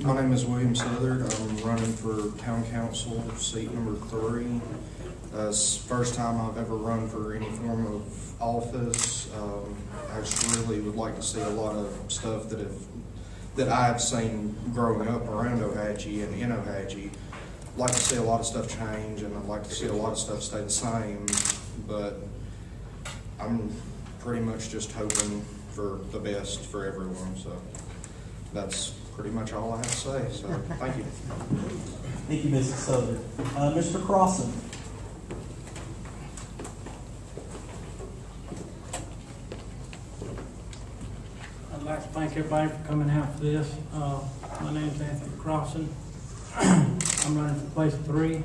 My name is William Southard. I'm running for Town Council, seat number 3. It's the first time I've ever run for any form of office. I just really would like to see a lot of stuff that I've seen growing up around Ohatchee and in Ohatchee. I'd like to see a lot of stuff change, and I'd like to see a lot of stuff stay the same, but I'm pretty much just hoping for the best for everyone, so that's pretty much all I have to say, so thank you. Thank you, Mrs. Southard. Mr. Crosson. I'd like to thank everybody for coming out for this. My name is Anthony Crosson. I'm running for place 3.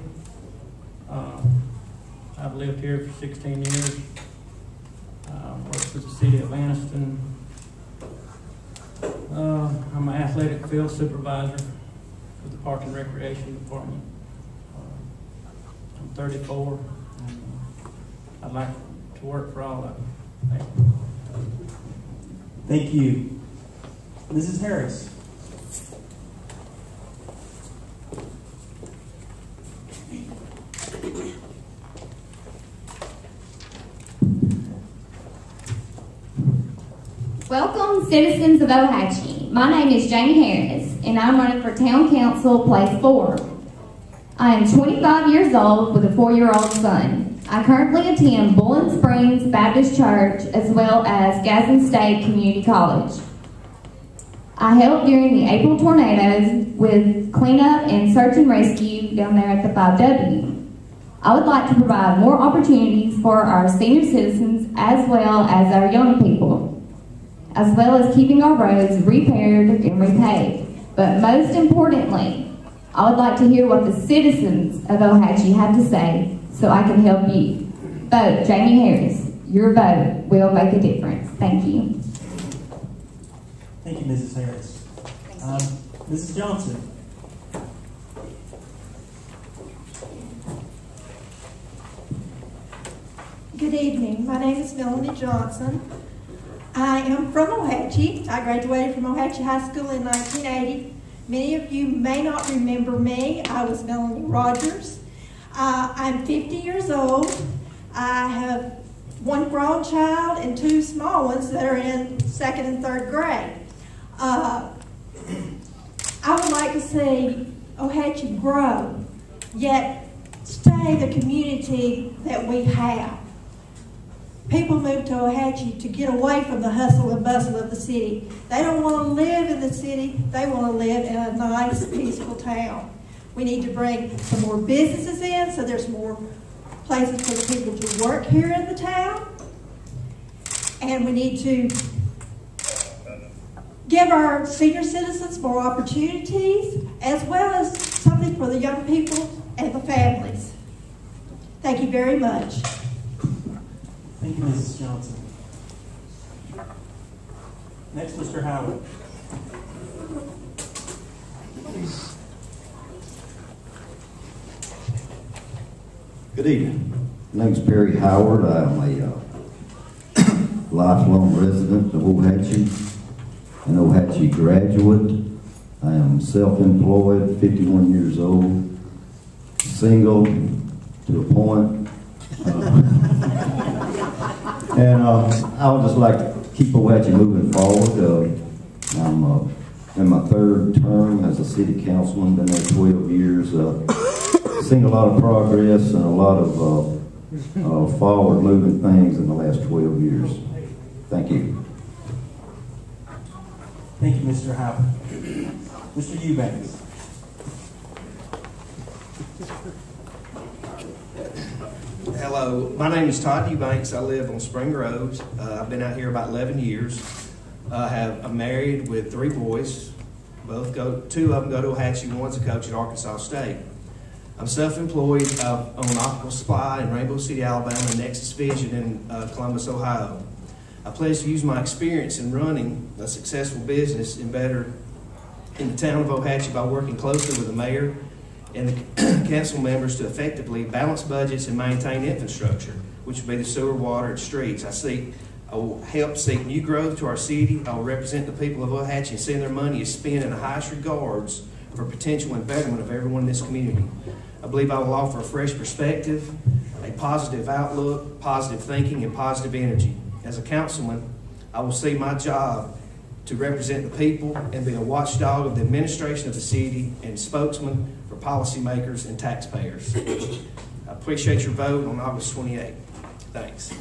I've lived here for 16 years. Worked for the city of Anniston. I'm an athletic field supervisor for the Park and Recreation Department. I'm 34. And, I'd like to work for all of them. Thank you. Thank you. Mrs. Harris. Welcome, citizens of Ohatchee. My name is Jamie Harris, and I'm running for Town Council, Place 4. I am 25 years old with a 4-year-old son. I currently attend Bowling Springs Baptist Church as well as Gadsden State Community College. I helped during the April tornadoes with cleanup and search and rescue down there at the 5W. I would like to provide more opportunities for our senior citizens as well as our young people, as well as keeping our roads repaired and repaved. But most importantly, I would like to hear what the citizens of Ohatchee have to say so I can help you. Vote Jamie Harris. Your vote will make a difference. Thank you. Thank you, Mrs. Harris. Mrs. Johnson. Good evening. My name is Melanie Johnson. I am from Ohatchee. I graduated from Ohatchee High School in 1980. Many of you may not remember me. I was Melanie Rogers. I'm 50 years old. I have 1 grown child and 2 small ones that are in 2nd and 3rd grade. I would like to see Ohatchee grow, yet stay the community that we have. People move to Ohatchee to get away from the hustle and bustle of the city. They don't want to live in the city. They want to live in a nice, peaceful town. We need to bring some more businesses in so there's more places for the people to work here in the town. And we need to give our senior citizens more opportunities, as well as something for the young people and the families. Thank you very much. Thank you, Mrs. Johnson. Next, Mr. Howard. Good evening. My name is Perry Howard. I am a lifelong resident of Ohatchee, an Ohatchee graduate. I am self-employed, 51 years old, single to a point. And I would just like to keep Ohatchee moving forward. I'm in my 3rd term as a city councilman, been there 12 years. Seen a lot of progress and a lot of forward-moving things in the last 12 years. Thank you. Thank you, Mr. Howard. Mr. Eubanks. Hello, my name is Todd Eubanks. I live on Spring Road. I've been out here about 11 years. I'm married with 3 boys. 2 of them go to Ohatchee, one's a coach at Arkansas State. I'm self-employed on Optical Supply in Rainbow City, Alabama, and Nexus Vision in Columbus, Ohio. I pledge to use my experience in running a successful business in the town of Ohatchee by working closely with the mayor and the council members to effectively balance budgets and maintain infrastructure, which would be the sewer, water, and streets. I seek I will help seek new growth to our city. I will represent the people of Ohatchee and see their money is spent in the highest regards for potential and betterment of everyone in this community. I believe I will offer a fresh perspective, a positive outlook, positive thinking, and positive energy. As a councilman, I will see my job to represent the people and be a watchdog of the administration of the city and spokesman for policymakers and taxpayers. I appreciate your vote on August 28th. Thanks.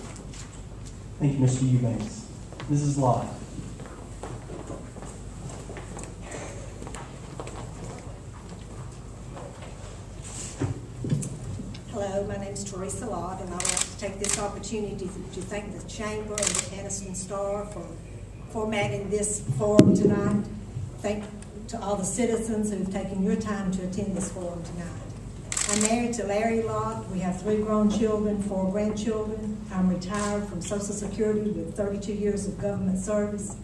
Thank you, Mr. Eubanks. Mrs. Lott. Hello, my name is Teresa Lott, and I'd like to take this opportunity to thank the Chamber and the Anniston Star for formatting this forum tonight. Thank to all the citizens who've taken your time to attend this forum tonight. I'm married to Larry Lott. We have 3 grown children, 4 grandchildren. I'm retired from Social Security with 32 years of government service.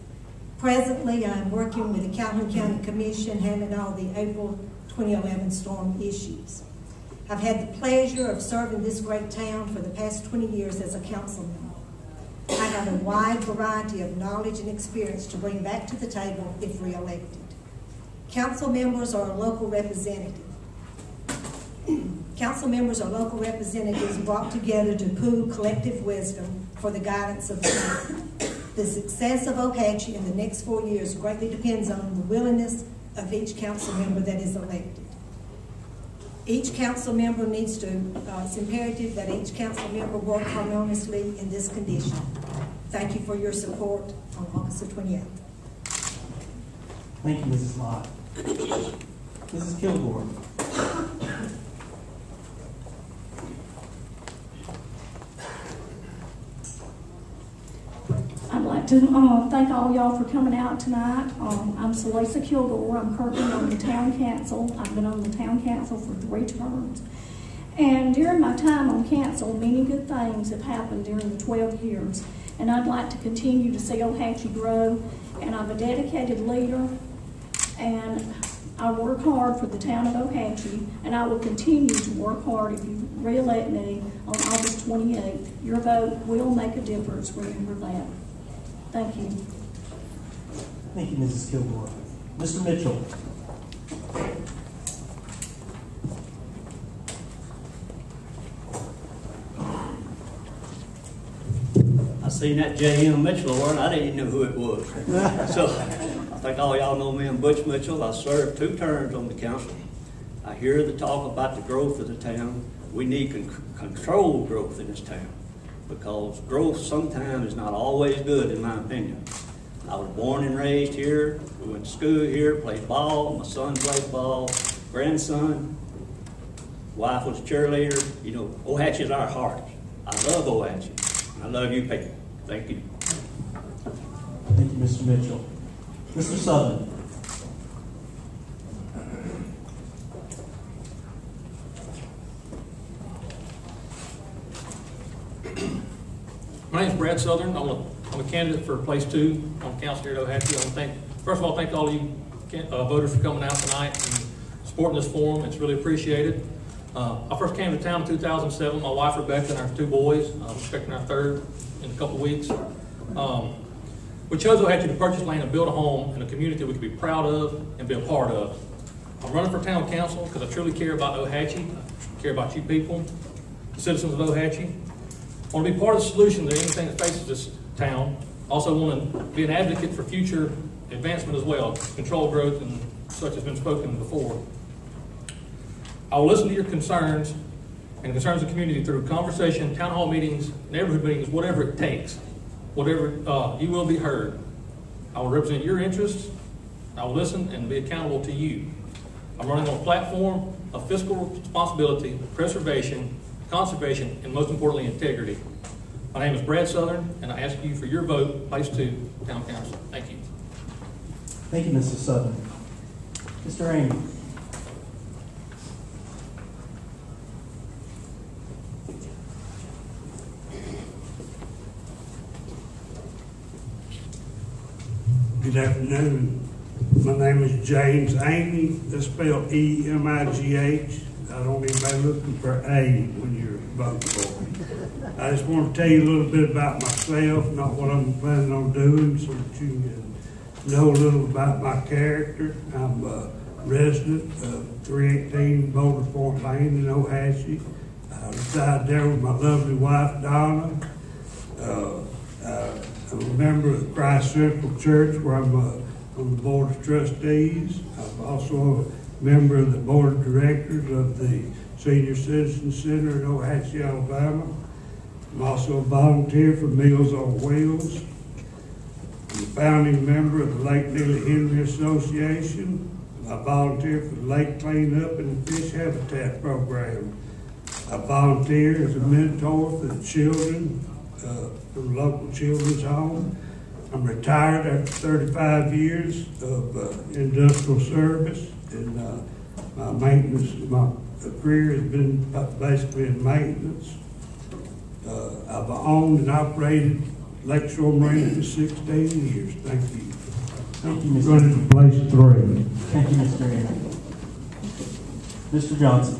Presently, I'm working with the Calhoun County Commission, handling all the April 2011 storm issues. I've had the pleasure of serving this great town for the past 20 years as a council member. I have a wide variety of knowledge and experience to bring back to the table if re-elected. Council members are local representatives. Council members are local representatives brought together to pool collective wisdom for the guidance of the town. The success of Ohatchee in the next 4 years greatly depends on the willingness of each council member that is elected. Each council member needs to, it's imperative that each council member work harmoniously in this condition. Thank you for your support on August the 28th. Thank you, Mrs. Lott. Mrs. Kilgore. I'd like to thank all y'all for coming out tonight. I'm Teresa Kilgore. I'm currently on the town council. I've been on the town council for 3 terms. And during my time on council, many good things have happened during the 12 years. And I'd like to continue to see Ohatchee grow. And I'm a dedicated leader. And I work hard for the town of Ohatchee. And I will continue to work hard if you re-elect me on August 28th. Your vote will make a difference. Remember that. Thank you. Thank you, Mrs. Kilgore. Mr. Mitchell. I seen that J.M. Mitchell award, and I didn't even know who it was. So I think all y'all know me. I'm Butch Mitchell. I served 2 terms on the council. I hear the talk about the growth of the town. We need controlled growth in this town, because growth sometimes is not always good, in my opinion. I was born and raised here. We went to school here, played ball. My son played ball. Grandson, wife was a cheerleader. You know, Ohatchee is our heart. I love Ohatchee. I love you people. Thank you. Thank you, Mr. Mitchell. Mr. Southard. My name is Brad Southern. I'm a candidate for place 2 on council here at Ohatchee. First of all, thank all you voters for coming out tonight and supporting this forum. It's really appreciated. I first came to town in 2007. My wife Rebecca and our 2 boys. We're expecting our 3rd in a couple of weeks. We chose Ohatchee to purchase land and build a home in a community that we could be proud of and be a part of. I'm running for town council because I truly care about Ohatchee. I care about you people, the citizens of Ohatchee. I want to be part of the solution to anything that faces this town. Also want to be an advocate for future advancement as well, controlled growth and such has been spoken before. I will listen to your concerns and concerns of the community through conversation, town hall meetings, neighborhood meetings, whatever it takes. Whatever, you will be heard. I will represent your interests. I will listen and be accountable to you. I'm running on a platform of fiscal responsibility, preservation, conservation, and most importantly, integrity. My name is Brad Southern, and I ask you for your vote, place 2, town council. Thank you. Thank you, Mr. Southern. Mr. Emigh. Good afternoon. My name is James Emigh. That's spelled E-M-I-G-H. I don't need anybody looking for A when you're vote for me. I just want to tell you a little bit about myself, not what I'm planning on doing, so that you can know a little about my character. I'm a resident of 318 Boulder Point Lane in Ohatchee. I reside there with my lovely wife, Donna. I'm a member of Christ Central Church, where I'm on the Board of Trustees. I'm also a member of the Board of Directors of the Senior Citizen Center in Ohatchee, Alabama. I'm also a volunteer for Meals on Wheels. I'm a founding member of the Lake Neely Henry Association. I volunteer for the Lake Cleanup and the Fish Habitat Program. I volunteer as a mentor for the children from the local children's home. I'm retired after 35 years of industrial service, and my career has been basically in maintenance. I've owned and operated Lakeshore Marina for 16 years. Thank you. Thank you, Mr. Running to place 3. Thank you, Mr. Aaron. Mr. Johnson.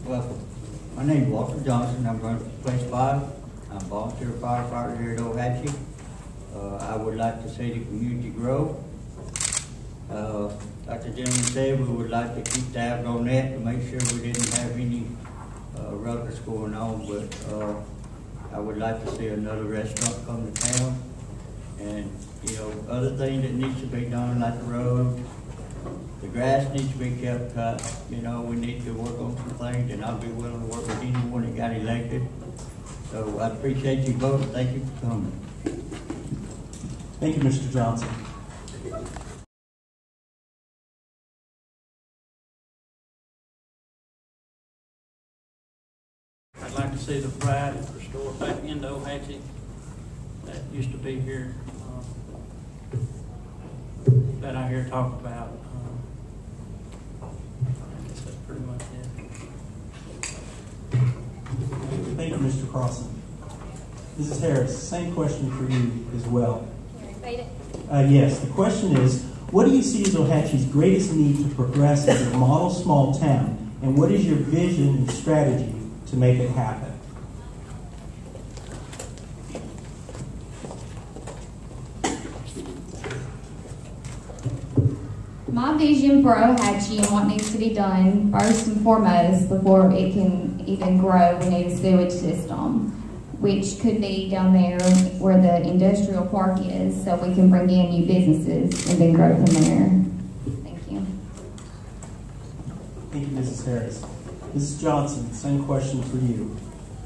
Well, my name is Walter Johnson. I'm running for place 5. I'm a volunteer firefighter here at Ohatchee. I would like to see the community grow. Like the gentleman said, we would like to keep tabs on that to make sure we didn't have any ruckus going on, but I would like to see another restaurant come to town. And, you know, other things that needs to be done, like the road, the grass needs to be kept cut. You know, we need to work on some things, and I'll be willing to work with anyone that got elected. So I appreciate you voting. Thank you for coming. Thank you, Mr. Johnson. I'd like to see the pride restored back into Ohatchee that used to be here, that I hear talk about. I guess that's pretty much it. Thank you, Mr. Crosson. Mrs. Harris, same question for you as well. Can you repeat it? Yes, the question is, what do you see as Ohatchee's greatest need to progress as a model small town, and what is your vision and strategy to make it happen? My vision for Ohatchee and what needs to be done, first and foremost, before it can even grow, we need a sewage system, which could be down there where the industrial park is, so we can bring in new businesses and then grow from there. Thank you. Thank you, Mrs. Harris. Mrs. Johnson, same question for you.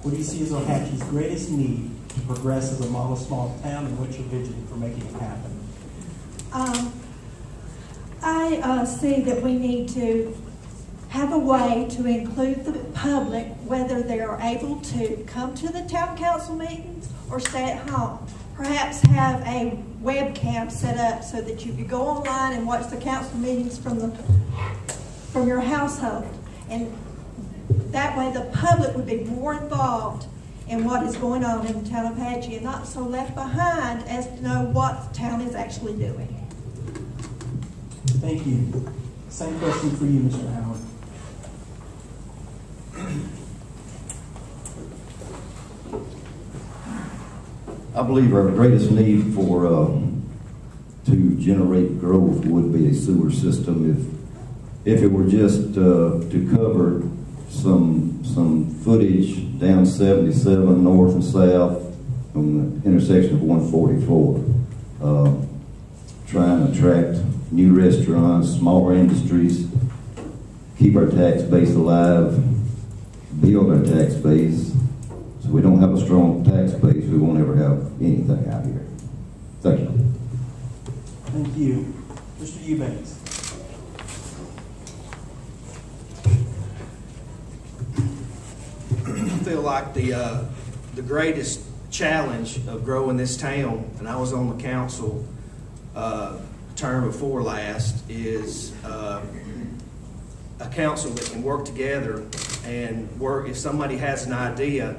What do you see as Ohatchee's greatest need to progress as a model small town, and what's your vision for making it happen? I see that we need to have a way to include the public, whether they are able to come to the town council meetings or stay at home. Perhaps have a webcam set up so that you could go online and watch the council meetings from your household. And that way the public would be more involved in what is going on in the town of Ohatchee and not so left behind as to know what the town is actually doing. Thank you. Same question for you, Mr. Howard. I believe our greatest need to generate growth would be a sewer system. If it were just to cover some footage down 77 north and south from the intersection of 144, trying to attract new restaurants, smaller industries, keep our tax base alive, build our tax base. So we don't have a strong tax base, we won't ever have anything out here. Thank you. Thank you. Mr. Eubanks. I feel like the greatest challenge of growing this town, and I was on the council term before last, is a council that can work together and work. If somebody has an idea,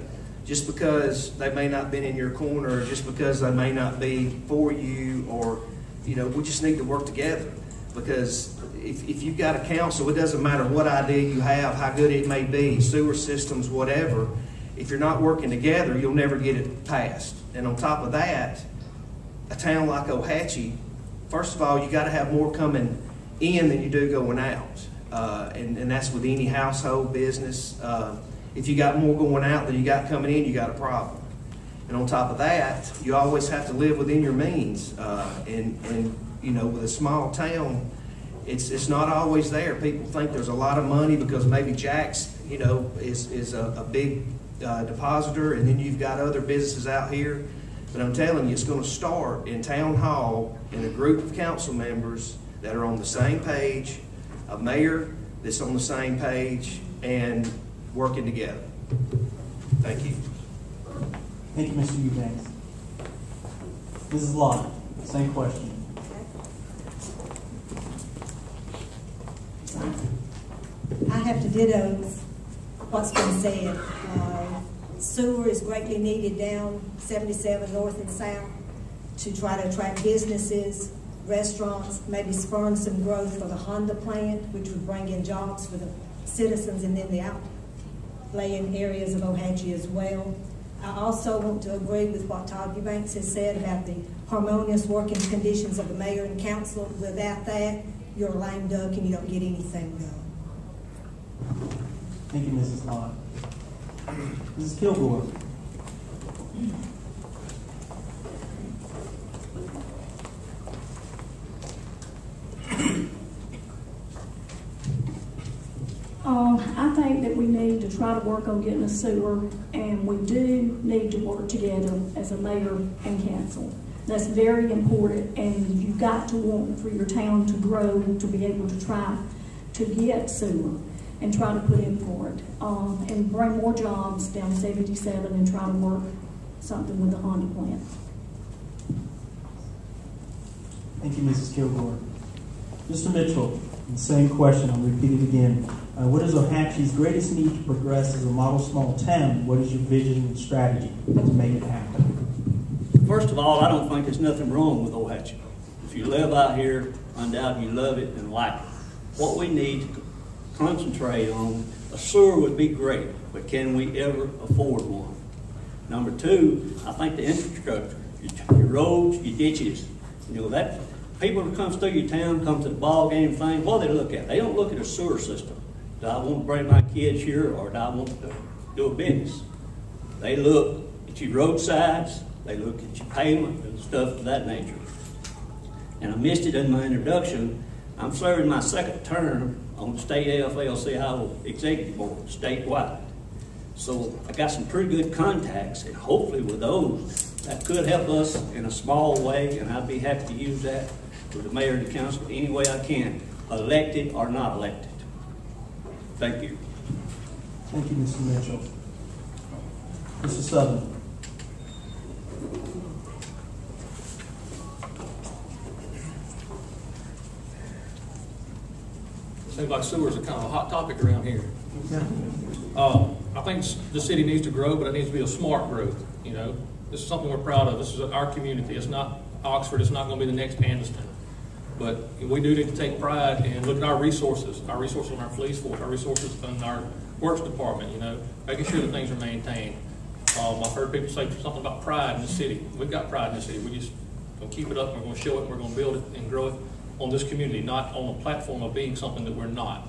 just because they may not been in your corner, or just because they may not be for you, or, you know, we just need to work together. Because if you've got a council, it doesn't matter what idea you have, how good it may be, sewer systems, whatever. If you're not working together, you'll never get it passed. And on top of that, a town like Ohatchee, first of all, you got to have more coming in than you do going out. And that's with any household business. If you got more going out than you got coming in, you got a problem. And on top of that, you always have to live within your means. And you know, with a small town, it's not always there. People think there's a lot of money because maybe Jack's, you know, is a big depositor, and then you've got other businesses out here. But I'm telling you, it's going to start in town hall in a group of council members that are on the same page, a mayor that's on the same page, and working together. Thank you. Thank you, Mr. Eubanks. Mrs. Lott, same question. I have to ditto what's been said. Sewer is greatly needed down 77 north and south to try to attract businesses, restaurants, maybe spurn some growth for the Honda plant, which would bring in jobs for the citizens, and then the outlying areas of Ohatchee as well. I also want to agree with what Todd Eubanks has said about the harmonious working conditions of the mayor and council. Without that, you're a lame duck and you don't get anything done. Thank you, Mrs. Lott. Mrs. Kilgore. I think that we need to try to work on getting a sewer, and we do need to work together as a mayor and council. That's very important, and you've got to want for your town to grow to be able to try to get sewer and try to put in for it, and bring more jobs down 77 and try to work something with the Honda plant. Thank you, Mrs. Kilgore. Mr. Mitchell, the same question, I'll repeat it again. What is Ohatchee's greatest need to progress as a model small town? What is your vision and strategy to make it happen? First of all, I don't think there's nothing wrong with Ohatchee. If you live out here, undoubtedly you love it and like it. What we need to concentrate on, a sewer would be great, but can we ever afford one? Number two, I think the infrastructure, your roads, your ditches, you know, that people that comes through your town, come to the ball game thing, what do they look at? They don't look at a sewer system. Do I want to bring my kids here, or do I want to do a business? They look at your roadsides, they look at your pavement and stuff of that nature. And I missed it in my introduction. I'm serving my second term on the state AFL-CIO executive board, statewide. So I got some pretty good contacts, and hopefully with those, that could help us in a small way, and I'd be happy to use that with the mayor and the council any way I can, elected or not elected. Thank you. Thank you, Mr. Mitchell. Mr. Southern. Seems like sewers are kind of a hot topic around here. I think the city needs to grow, but it needs to be a smart growth. You know, this is something we're proud of. This is our community. It's not Oxford. It's not going to be the next Anniston. But we do need to take pride and look at our resources on our police force, our resources in our works department. You know, making sure that things are maintained. I've heard people say something about pride in the city. We've got pride in the city. We just going to keep it up. We're going to show it. We're going to build it and grow it on this community, not on the platform of being something that we're not.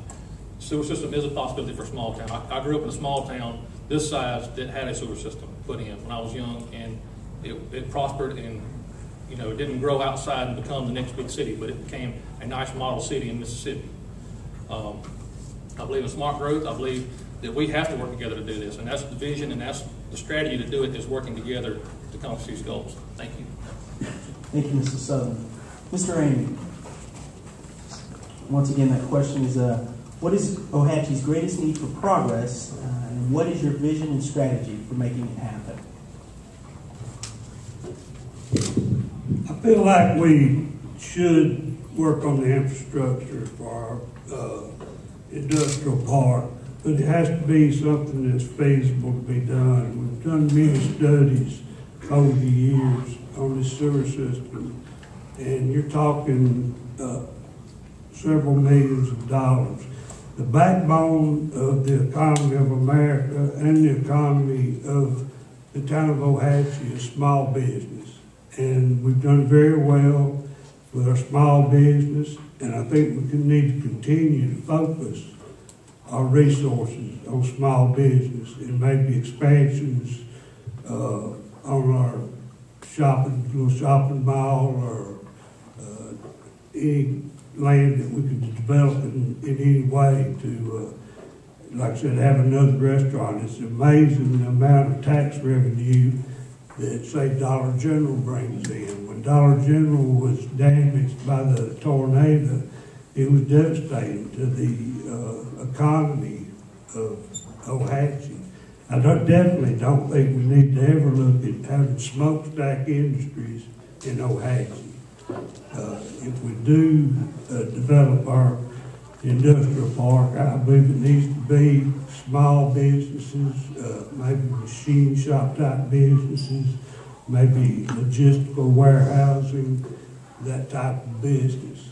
Sewer system is a possibility for a small town. I grew up in a small town this size that had a sewer system put in when I was young, and it prospered, and you know, it didn't grow outside and become the next big city, but it became a nice model city in Mississippi. I believe in smart growth. I believe that we have to work together to do this, and that's the vision, and that's the strategy to do it, is working together to accomplish these goals. Thank you. Thank you, Mr. Southern. Mr. Emigh. Once again, that question is, what is Ohatchee's greatest need for progress, and what is your vision and strategy for making it happen? I feel like we should work on the infrastructure for our industrial park. but it has to be something that's feasible to be done. We've done many studies over the years on the sewer system, and you're talking several millions of dollars. The backbone of the economy of America and the economy of the town of Ohatchee is small business. And we've done very well with our small business, and I think we need to continue to focus our resources on small business and maybe expansions on our little shopping mall or any land that we could develop in any way to, like I said, have another restaurant. It's amazing the amount of tax revenue that, say, Dollar General brings in. When Dollar General was damaged by the tornado, it was devastating to the economy of Ohatchee. I definitely don't think we need to ever look at having smokestack industries in Ohatchee. If we do develop our industrial park, I believe it needs to be small businesses, maybe machine shop type businesses, maybe logistical warehousing, that type of business.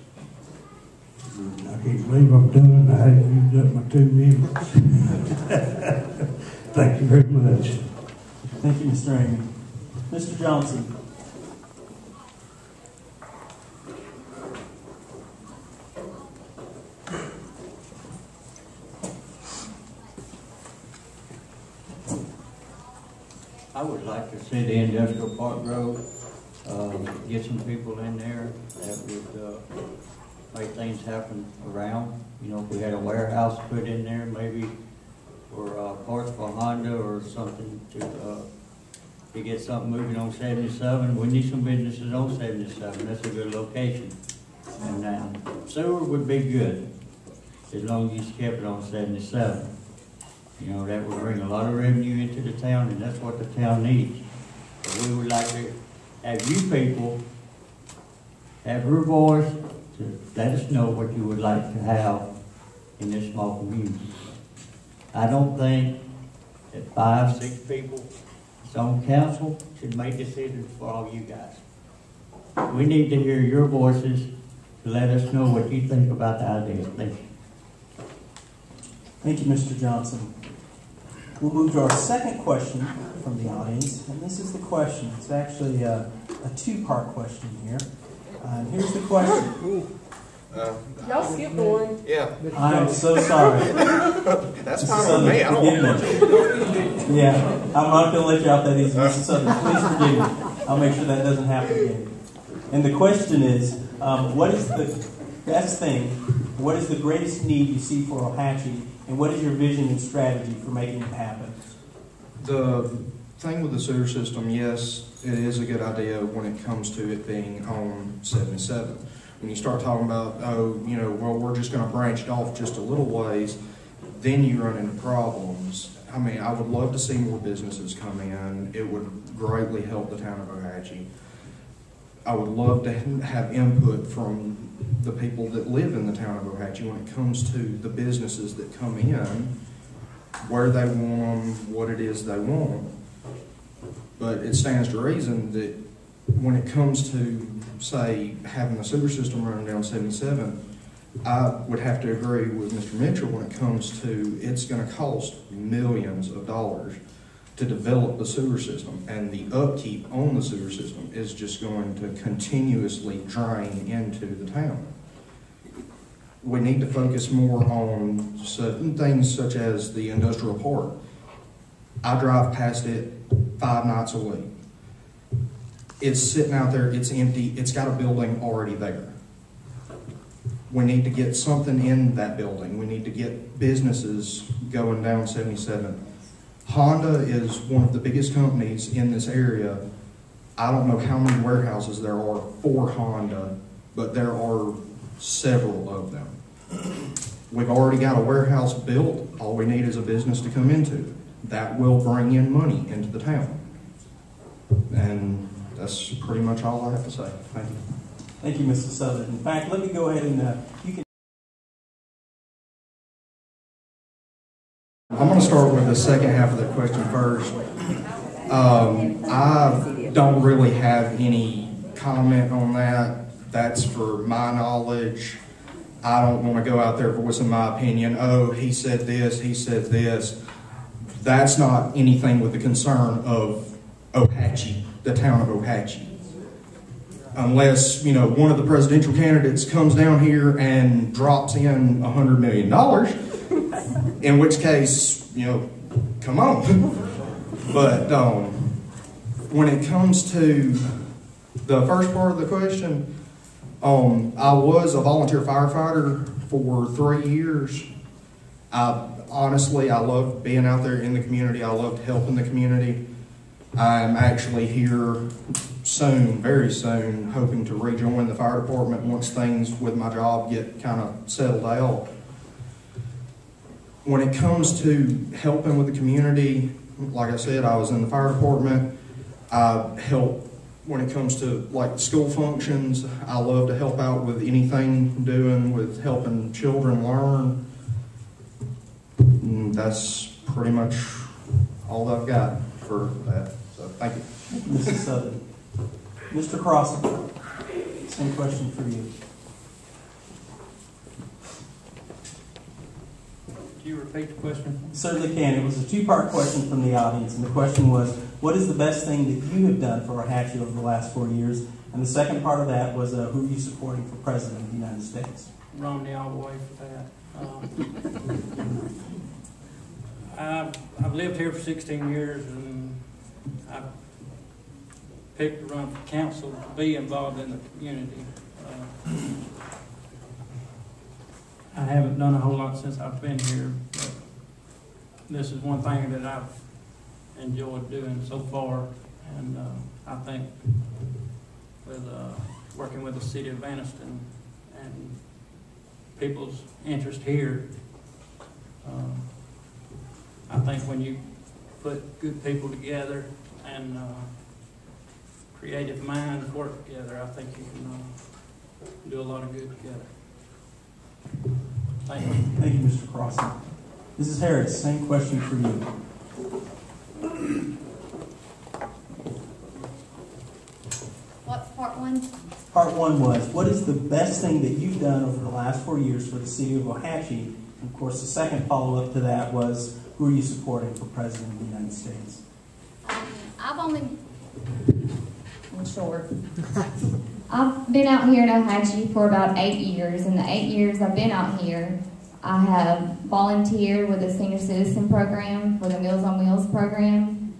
I can't believe I'm done. I haven't used up my 2 minutes. Thank you very much. Thank you, Mr. Emigh. Mr. Johnson. I would like to see the industrial park grow, get some people in there that would make things happen around. You know, if we had a warehouse put in there, maybe for parts for Honda or something to get something moving on 77. We need some businesses on 77. That's a good location. And sewer would be good as long as you kept it on 77. You know, that would bring a lot of revenue into the town, and that's what the town needs. So we would like to have you people have your voice to let us know what you would like to have in this small community. I don't think that 5, 6 people that's on council should make decisions for all you guys. We need to hear your voices to let us know what you think about the idea. Thank you. Thank you, Mr. Johnson. We'll move to our second question from the audience, and this is the question. It's actually a 2-part question here. And here's the question. Y'all skipped one. Yeah. I'm so sorry. That's fine with me. I don't want to. Yeah, I'm not going to let you out that easy. Mr. Southard, please forgive me. I'll make sure that doesn't happen again. And the question is, what is the greatest need you see for Ohatchee, and what is your vision and strategy for making it happen? The thing with the sewer system, yes, it is a good idea when it comes to it being on 77. When you start talking about, we're just going to branch it off just a little ways, then you run into problems. I mean, I would love to see more businesses come in. It would greatly help the town of Ohatchee. I would love to have input from the people that live in the town of Ohatchee when it comes to the businesses that come in, where they want them, what it is they want. But it stands to reason that when it comes to, say, having the sewer system running down 77, I would have to agree with Mr. Mitchell when it comes to it's going to cost millions of dollars to develop the sewer system, and the upkeep on the sewer system is just going to continuously drain into the town. We need to focus more on certain things such as the industrial park. I drive past it 5 nights a week. It's sitting out there, it's empty, it's got a building already there. We need to get something in that building. We need to get businesses going down 77. Honda is one of the biggest companies in this area. I don't know how many warehouses there are for Honda, but there are several of them. We've already got a warehouse built. All we need is a business to come into. That will bring in money into the town. And that's pretty much all I have to say. Thank you. Thank you, Mr. Southard. In fact, let me go ahead and you can I'm going to start with the second half of the question first. I don't really have any comment on that. That's for my knowledge. I don't want to go out there voicing my opinion. Oh, he said this, he said this. That's not anything with the concern of Ohatchee, the town of Ohatchee. Unless, you know, one of the presidential candidates comes down here and drops in $100 million, in which case, you know, come on. But when it comes to the first part of the question, I was a volunteer firefighter for 3 years. Honestly, I loved being out there in the community. I loved helping the community. I'm actually here soon, very soon, hoping to rejoin the fire department once things with my job get kind of settled out. When it comes to helping with the community, like I said, I was in the fire department. I help when it comes to like school functions. I love to help out with anything doing with helping children learn. And that's pretty much all I've got for that. So thank you. Mrs. Southard. Mr. Crosson, same question for you. Can you repeat the question? Certainly can. It was a two-part question from the audience, and the question was, what is the best thing that you have done for Ohatchee over the last 4 years? And the second part of that was, who are you supporting for President of the United States? Romney all the way for that. I've lived here for 16 years, and I picked to run for council to be involved in the community. I haven't done a whole lot since I've been here, but this is one thing that I've enjoyed doing so far, and I think with working with the city of Anniston and people's interest here, I think when you put good people together and creative minds work together, I think you can do a lot of good together. Thank you. Thank you, Mr. Crosson. Mrs. Harris, same question for you. What's part one? Part one was, what is the best thing that you've done over the last 4 years for the city of Ohatchee? And of course, the second follow-up to that was, who are you supporting for President of the United States? I'm short. I've been out here in Ohatchee for about 8 years. In the 8 years I've been out here, I have volunteered with the Senior Citizen Program for the Meals on Wheels program.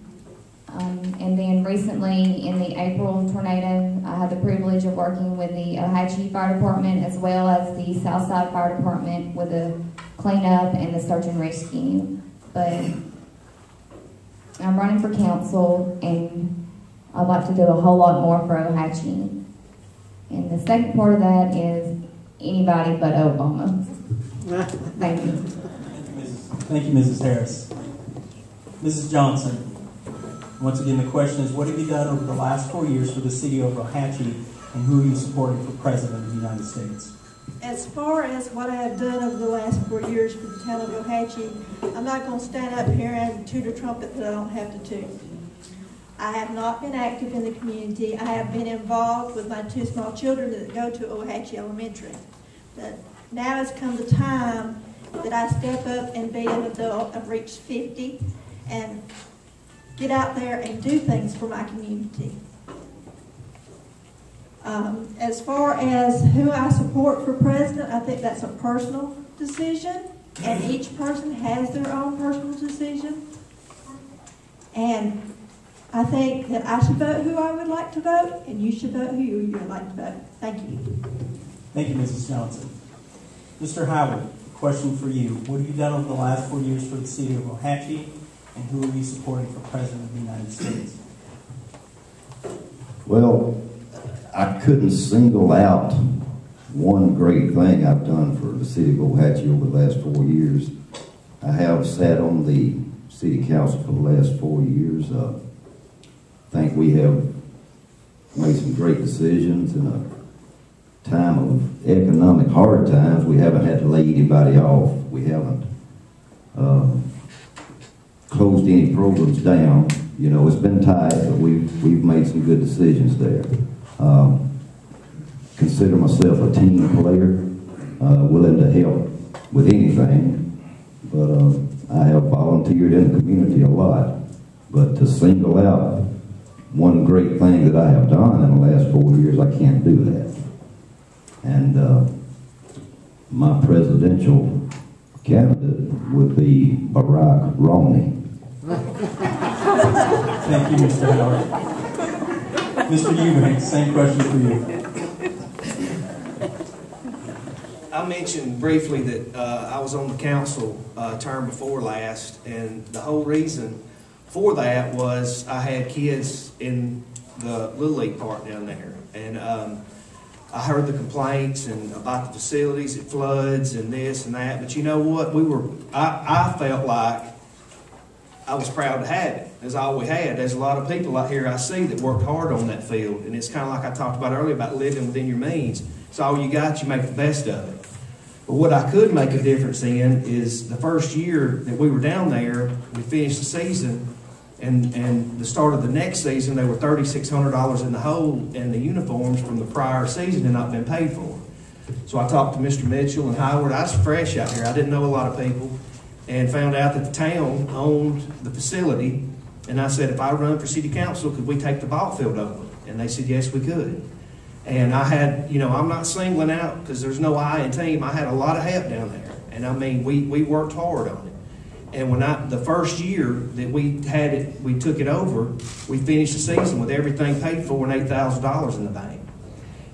And then recently in the April tornado, I had the privilege of working with the Ohatchee Fire Department as well as the Southside Fire Department with the cleanup and the search and rescue. But I'm running for council, and I'd like to do a whole lot more for Ohatchee. And the second part of that is anybody but Obama. Thank you. Thank you, Mrs. Harris. Mrs. Johnson. Once again, the question is, what have you done over the last 4 years for the city of Ohatchee, and who are you supporting for President of the United States? As far as what I have done over the last 4 years for the town of Ohatchee, I'm not going to stand up here and toot a trumpet that I don't have to toot. I have not been active in the community. I have been involved with my 2 small children that go to Ohatchee Elementary. But now has come the time that I step up and be an adult. I've reached 50 and get out there and do things for my community. As far as who I support for president, I think that's a personal decision, and each person has their own personal decision. And I think that I should vote who I would like to vote, and you should vote who you would like to vote. Thank you. Thank you, Mrs. Johnson. Mr. Howard, question for you. What have you done over the last 4 years for the city of Ohatchee, and who are you supporting for President of the United States? Well, I couldn't single out one great thing I've done for the city of Ohatchee over the last 4 years. I have sat on the city council for the last 4 years. I think we have made some great decisions in a time of economic hard times. We haven't had to lay anybody off. We haven't closed any programs down. You know, it's been tight, but we've made some good decisions there. Consider myself a team player, willing to help with anything, but I have volunteered in the community a lot. But to single out one great thing that I have done in the last 4 years, I can't do that. And my presidential candidate would be Barack Romney. Thank you, Mr. Howard. Mr. Eubanks, same question for you. I mentioned briefly that I was on the council term before last, and the whole reason for that was I had kids in the Little League park down there, and I heard the complaints and about the facilities, it floods and this and that. But you know what? I felt like I was proud to have it, as I always had. There's a lot of people out here I see that worked hard on that field, and it's kind of like I talked about earlier about living within your means. It's all you got, you make the best of it. But what I could make a difference in is the first year that we were down there, we finished the season, and the start of the next season, they were $3,600 in the hole, and the uniforms from the prior season had not been paid for. So I talked to Mr. Mitchell and Howard. I was fresh out here. I didn't know a lot of people, and found out that the town owned the facility. And I said, if I run for city council, could we take the ball field over? And they said, yes, we could. And I had, you know, I'm not singling out because there's no I in team. I had a lot of help down there. And I mean, we worked hard on it. And when the first year that we had it, we took it over, we finished the season with everything paid for and $8,000 in the bank.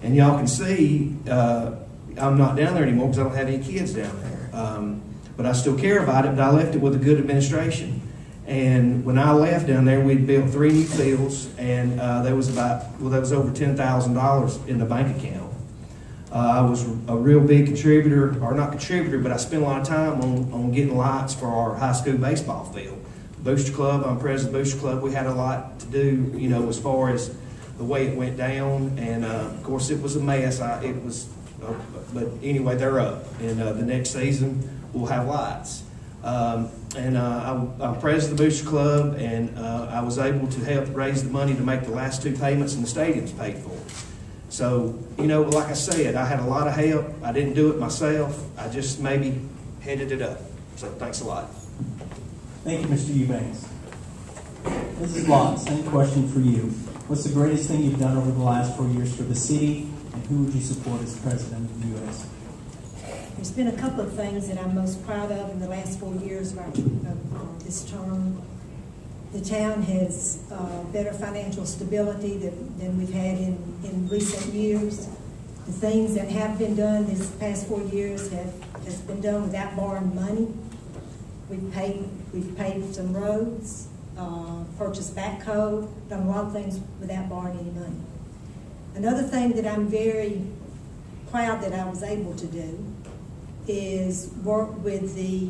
And y'all can see, I'm not down there anymore because I don't have any kids down there. But I still care about it, but I left it with a good administration. And when I left down there, we'd built 3 new fields, and there was over $10,000 in the bank account. I was a real big contributor, or not contributor, but I spent a lot of time on getting lights for our high school baseball field. Booster Club, I'm president of Booster Club. We had a lot to do, you know, as far as the way it went down, and of course it was a mess. But anyway, they're up, and the next season we'll have lights. I'm president of the Booster Club, and I was able to help raise the money to make the last 2 payments, and the stadium's paid for. So, you know, like I said, I had a lot of help. I didn't do it myself. I just maybe headed it up. So thanks a lot. Thank you, Mr. Eubanks. Mrs. Lott, same question for you. What's the greatest thing you've done over the last 4 years for the city, and who would you support as president of the U.S.? There's been a couple of things that I'm most proud of in the last 4 years of this term. The town has better financial stability than we've had in recent years. The things that have been done this past 4 years has been done without borrowing money. We've paved some roads, purchased backhoe, done a lot of things without borrowing any money. Another thing that I'm very proud that I was able to do is work with the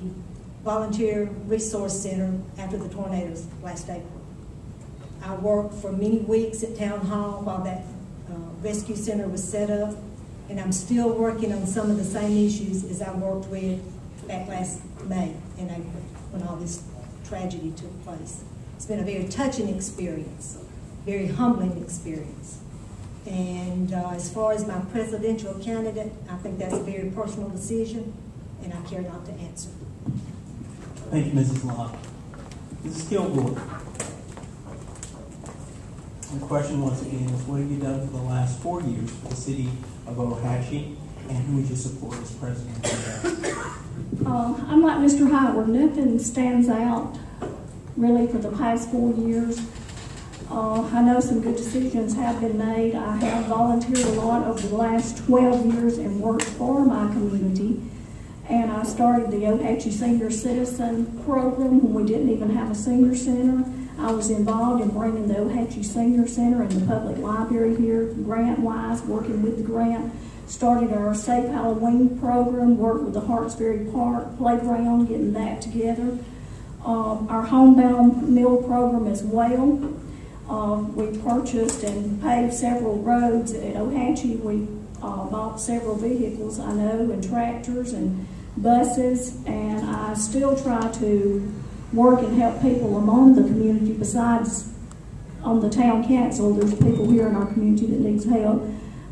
Volunteer Resource Center after the tornadoes last April. I worked for many weeks at Town Hall while that rescue center was set up, and I'm still working on some of the same issues as I worked with back last May in April when all this tragedy took place. It's been a very touching experience, very humbling experience. And as far as my presidential candidate, I think that's a very personal decision, and I care not to answer. Thank you, Mrs. Lott. Mrs. Kilgore. The question once again is, what have you done for the last 4 years for the city of Ohatchee, and who would you support as president of the U.S.? I'm like Mr. Howard. Nothing stands out really for the past 4 years. I know some good decisions have been made. I have volunteered a lot over the last 12 years and worked for my community. And I started the Ohatchee Senior Citizen Program when we didn't even have a senior center. I was involved in bringing the Ohatchee Senior Center and the public library here, grant-wise, working with the grant. Started our Safe Halloween program, worked with the Hartsbury Park Playground, getting that together. Our homebound meal program as well. We purchased and paved several roads at Ohatchee. We bought several vehicles, I know, and tractors and buses, and I still try to work and help people among the community. Besides on the town council, there's people here in our community that needs help.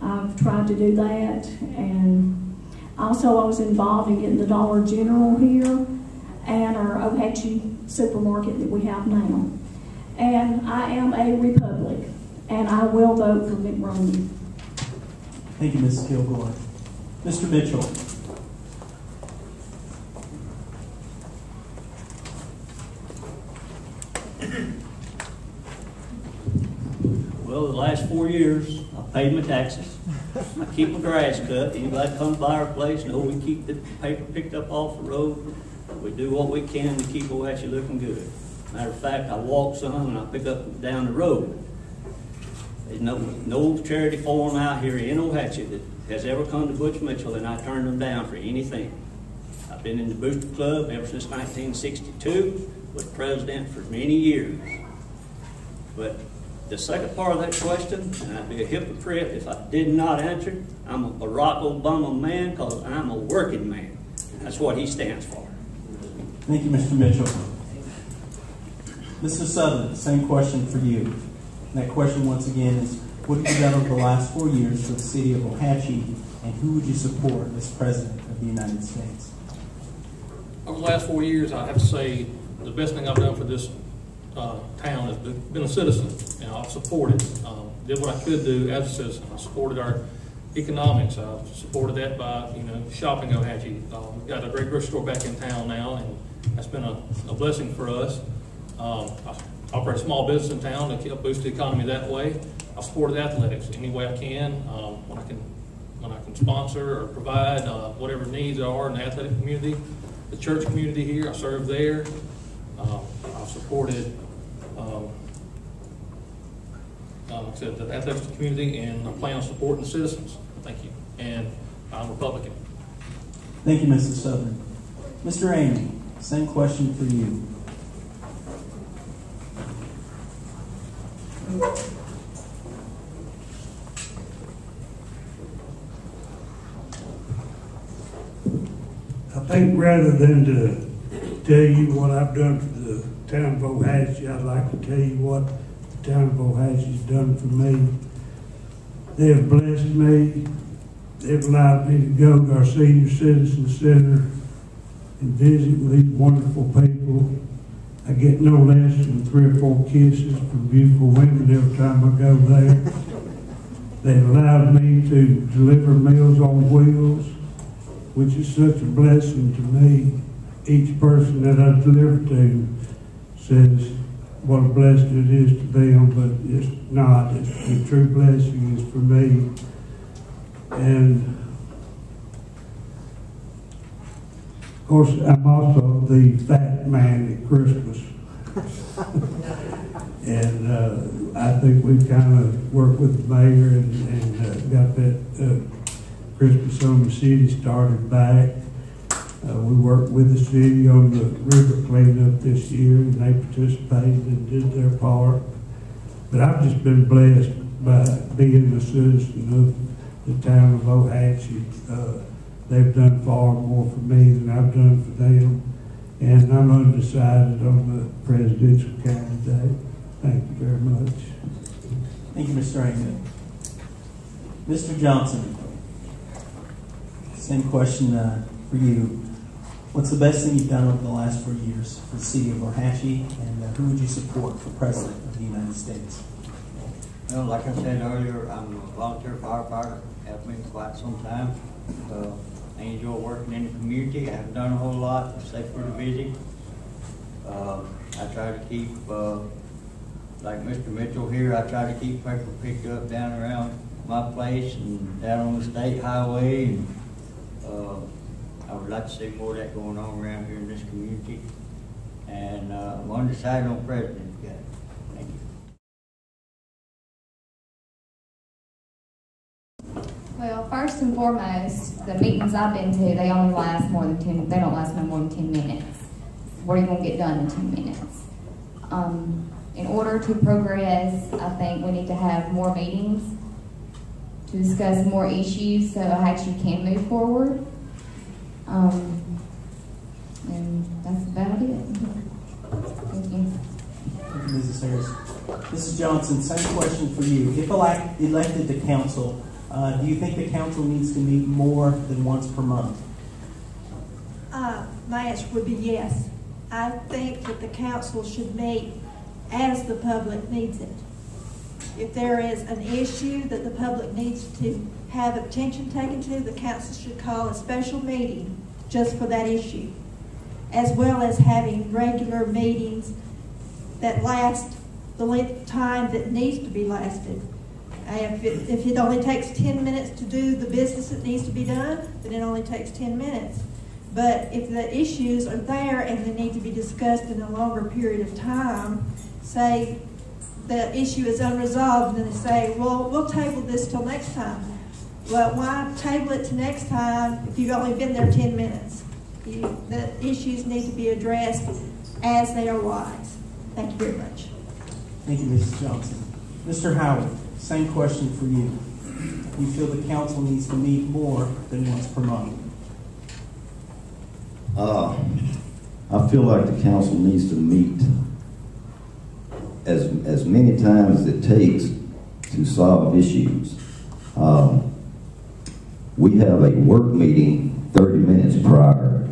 I've tried to do that, and also I was involved in getting the Dollar General here and our Ohatchee supermarket that we have now. And I am a Republic, and I will vote for McBrony. Thank you, Mrs. Kilgore. Mr. Mitchell. Well, the last 4 years, I've paid my taxes. I keep my grass cut. Anybody comes by our place, know we keep the paper picked up off the road. We do what we can to keep Ohatchee looking good. Matter of fact, I walk some and I pick up down the road. There's no charity forum out here in Ohatchee that has ever come to Butch Mitchell and I turned them down for anything. I've been in the Booster Club ever since 1962, was president for many years. But the second part of that question, and I'd be a hypocrite if I did not answer it, I'm a Barack Obama man because I'm a working man. That's what he stands for. Thank you, Mr. Mitchell. Mr. Southard, same question for you. And that question once again is, what have you done over the last 4 years for the city of Ohatchee, and who would you support as President of the United States? Over the last 4 years, I have to say the best thing I've done for this town has been a citizen. You know, I've supported, did what I could do as a citizen. I supported our economics. I've supported that by, shopping Ohatchee. We've got a great grocery store back in town now, and that's been a blessing for us. I operate a small business in town to help boost the economy that way. I've supported athletics any way I can, when I can sponsor or provide whatever needs there are in the athletic community. The church community here, I serve there. I've supported like I said, the athletics community, and I plan on supporting the citizens. Thank you. And I'm Republican. Thank you, Mr. Southard. Mr. Emigh, same question for you. I think rather than to tell you what I've done for the town of Ohatchee, I'd like to tell you what the town of Ohatchee's done for me. They have blessed me. They've allowed me to go to our senior citizen center and visit with these wonderful people. I get no less than 3 or 4 kisses from beautiful women every time I go there. They've allowed me to deliver Meals on Wheels, which is such a blessing to me. Each person that I deliver to says what a blessing it is to them, but it's not. The true blessing is for me. And of course, I'm also the fat man at Christmas. And I think we've kind of worked with the mayor and got that Christmas on the city started back. We worked with the city on the river cleanup this year, and they participated and did their part. But I've just been blessed by being a citizen of the town of Ohatchee. They've done far more for me than I've done for them, and I'm undecided on the presidential candidate. Thank you very much. Thank you, Mr. Emigh. Mr. Johnson, same question for you. What's the best thing you've done over the last 4 years for the city of Ohatchee, and who would you support for President of the United States? Well, like I said earlier, I'm a volunteer firefighter. Have been quite some time. I enjoy working in the community. I haven't done a whole lot, except for the busy. I try to keep, like Mr. Mitchell here, I try to keep paper picked up down around my place and down on the state highway. And I would like to see more of that going on around here in this community. And I'm undecided on president yet. Thank you. Well, first and foremost, the meetings I've been to, they only last more than 10, they don't last no more than 10 minutes. What are you going to get done in 10 minutes? In order to progress, I think we need to have more meetings to discuss more issues so Ohatchee can move forward. And that's about it. Mrs. Harris. Mrs. Johnson, same question for you. If elected to council, do you think the council needs to meet more than once per month? My answer would be yes. I think that the council should meet as the public needs it. If there is an issue that the public needs to have attention taken to, the council should call a special meeting just for that issue, as well as having regular meetings that last the length of time that needs to be lasted. If it only takes 10 minutes to do the business that needs to be done, then it only takes 10 minutes. But if the issues are there and they need to be discussed in a longer period of time, say the issue is unresolved and they say, well, we'll table this till next time. Well, why table it to next time if you've only been there 10 minutes? The issues need to be addressed as they arise. Thank you very much. Thank you, Mrs. Johnson. Mr. Howard, same question for you. You feel the council needs to meet more than once per month? I feel like the council needs to meet as many times as it takes to solve issues. We have a work meeting 30 minutes prior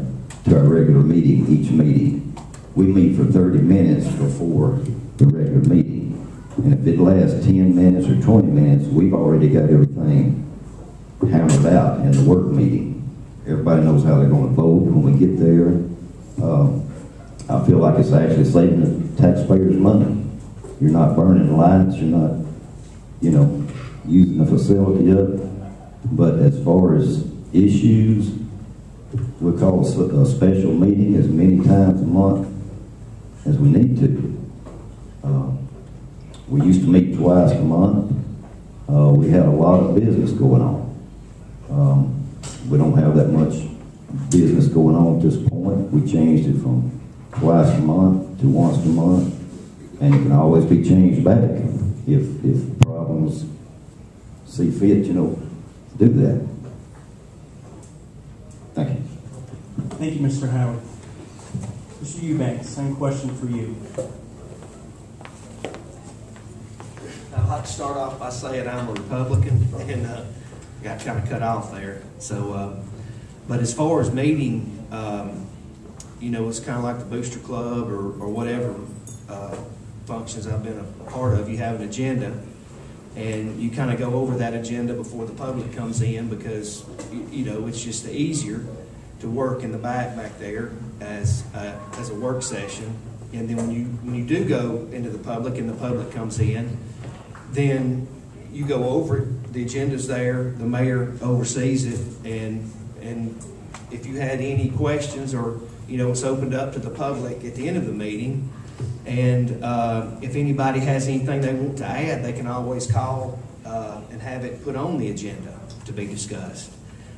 to our regular meeting, each meeting. We meet for 30 minutes before the regular meeting. And if it lasts 10 minutes or 20 minutes, we've already got everything hammered out in the work meeting. Everybody knows how they're going to vote when we get there. I feel like it's actually saving the taxpayers money. You're not burning lights, you're not, using the facility up. But as far as issues, we call a special meeting as many times a month as we need to. We used to meet twice a month. We had a lot of business going on. We don't have that much business going on at this point. We changed it from twice a month to once a month, and it can always be changed back if problems see fit, do that. Thank you. Thank you, Mr. Howard. Mr. Eubanks, same question for you. I'd like to start off by saying I'm a Republican, and got kind of cut off there. So, but as far as meeting, it's kind of like the Booster Club or whatever functions I've been a part of. You have an agenda, and you kind of go over that agenda before the public comes in because, it's just easier to work in the back there as a work session. And then when you do go into the public and the public comes in, then you go over it, the agenda's there, the mayor oversees it, and if you had any questions or, it's opened up to the public at the end of the meeting, and if anybody has anything they want to add, they can always call and have it put on the agenda to be discussed.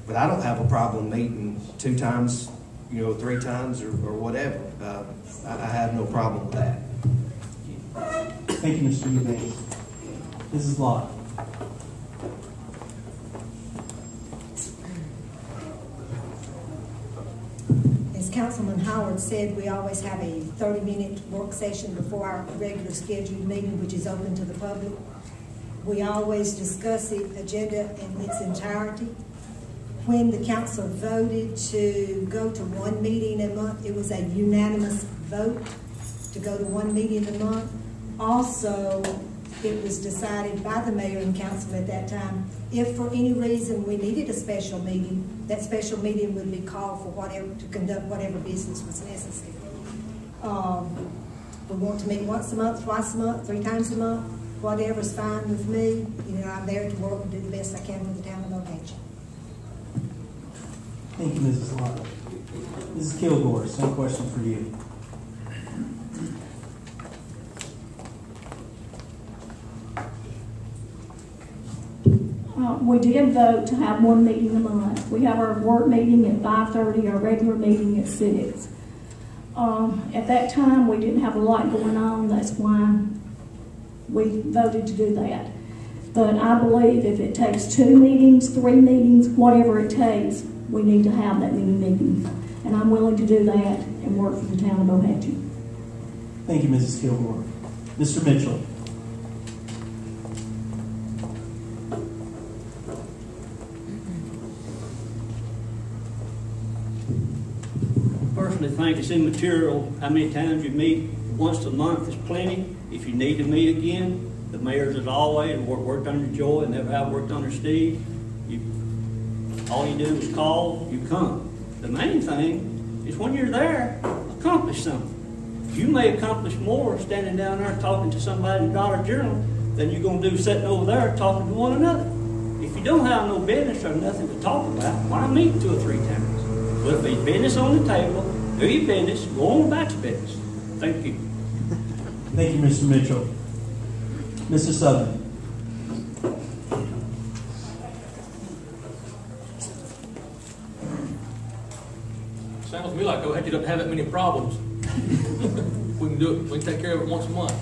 But I don't have a problem meeting 2 times, 3 times or whatever. I have no problem with that. Thank you, Mr. Eubanks. Mrs. Lott. As Councilman Howard said, we always have a 30-minute work session before our regular scheduled meeting, which is open to the public. We always discuss the agenda in its entirety. When the council voted to go to 1 meeting a month, it was a unanimous vote to go to 1 meeting a month. Also, it was decided by the mayor and council at that time, if for any reason we needed a special meeting, that special meeting would be called for to conduct whatever business was necessary. We want to meet once a month, twice a month, 3 times a month, whatever's fine with me. I'm there to work and do the best I can with the town of Ohatchee. Thank you, Mrs. Lott. Mrs. Kilgore, same question for you. We did vote to have 1 meeting a month. We have our work meeting at 5:30, our regular meeting at 6. At that time, we didn't have a lot going on. That's why we voted to do that. But I believe if it takes 2 meetings, 3 meetings, whatever it takes, we need to have that many meetings. And I'm willing to do that and work for the town of Ohatchee. Thank you, Mrs. Kilgore. Mr. Mitchell. Personally think it's immaterial how many times you meet. Once a month is plenty. If you need to meet again, the mayors as always worked under Joy and never have worked under Steve. All you do is call, you come. The main thing is when you're there, accomplish something. You may accomplish more standing down there talking to somebody in the Dollar Journal than you're going to do sitting over there talking to one another. If you don't have no business or nothing to talk about, why meet 2 or 3 times? But if there's business on the table, do your business, go on about your business. Thank you. Thank you, Mr. Mitchell. Mr. Southard. Sounds to me like Ohatchee doesn't have that many problems. We can do it. We can take care of it once a month.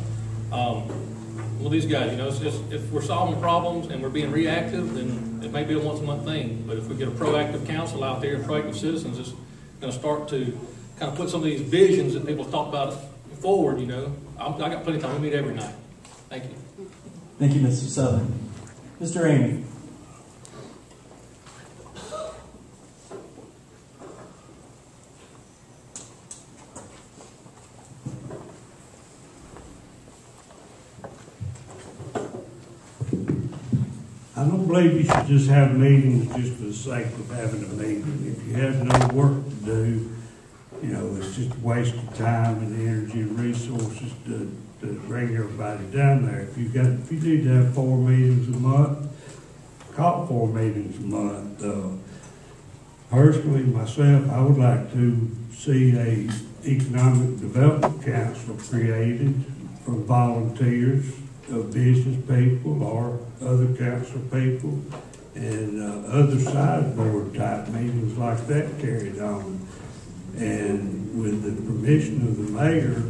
Well, these guys, you know, it's just, if we're solving problems and we're being reactive, then it may be a once a month thing. But if we get a proactive council out there and proactive citizens, it's going to start to kind of put some of these visions that people talk about forward. You know, I got plenty of time. We meet every night. Thank you. Thank you, Mr. Southern. Mr. Emigh. I don't believe you should just have meetings just for the sake of having a meeting. If you have no work to do, you know, it's just a waste of time and energy and resources to bring everybody down there. If you need to have 4 meetings a month, call 4 meetings a month. Personally, myself, I would like to see a economic development council created for volunteers of business people or other council people, and other side board type meetings like that carried on. And with the permission of the mayor,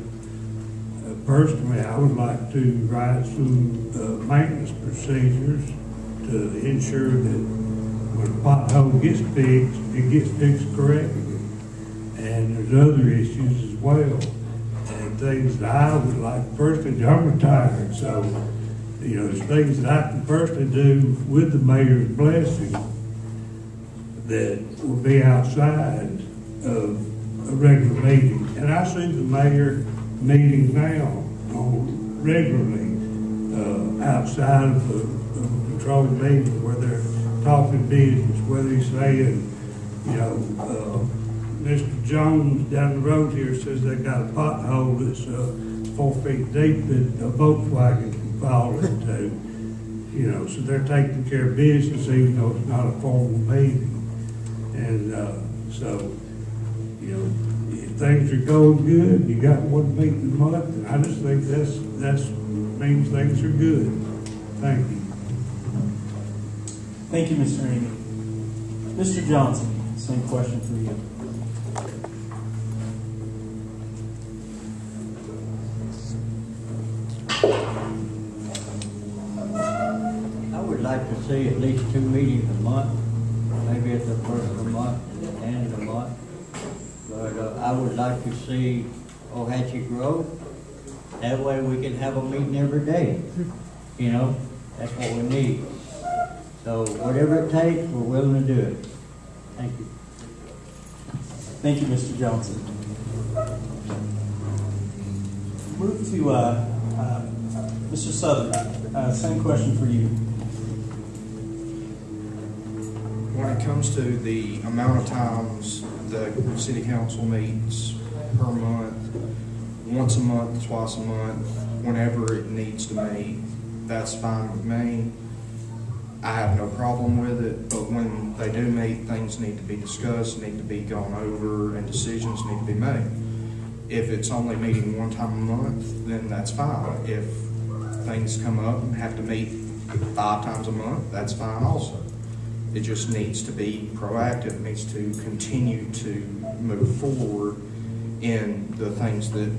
personally, I would like to write some maintenance procedures to ensure that when a pothole gets fixed, it gets fixed correctly. And there's other issues as well. And things that I would like, personally, I'm retired, so, you know, there's things that I can personally do with the mayor's blessing that will be outside of a regular meeting. And I see the mayor meeting now regularly outside of a controlled meeting where they're talking business, whether he's saying, you know, Mr. Jones down the road here says they got a pothole that's 4 feet deep that a Volkswagen can fall into. You know, so they're taking care of business even though it's not a formal meeting. And so, you know, if things are going good, you got 1 meeting a month, and I just think that's means things are good. Thank you. Thank you, Mr. Emigh. Mr. Johnson, same question for you. I would like to see at least 2 meetings a month, maybe at the first of the month and at the end of the month. But I would like to see Ohatchee grow. That way we can have a meeting every day. You know, that's what we need. So whatever it takes, we're willing to do it. Thank you. Thank you, Mr. Johnson. Move to Mr. Southern. Same question for you. When it comes to the amount of times the city council meets per month, once a month, twice a month, whenever it needs to meet, that's fine with me. I have no problem with it, but when they do meet, things need to be discussed, need to be gone over, and decisions need to be made. If it's only meeting 1 time a month, then that's fine. If things come up and have to meet 5 times a month, that's fine also. It just needs to be proactive, it needs to continue to move forward in the things that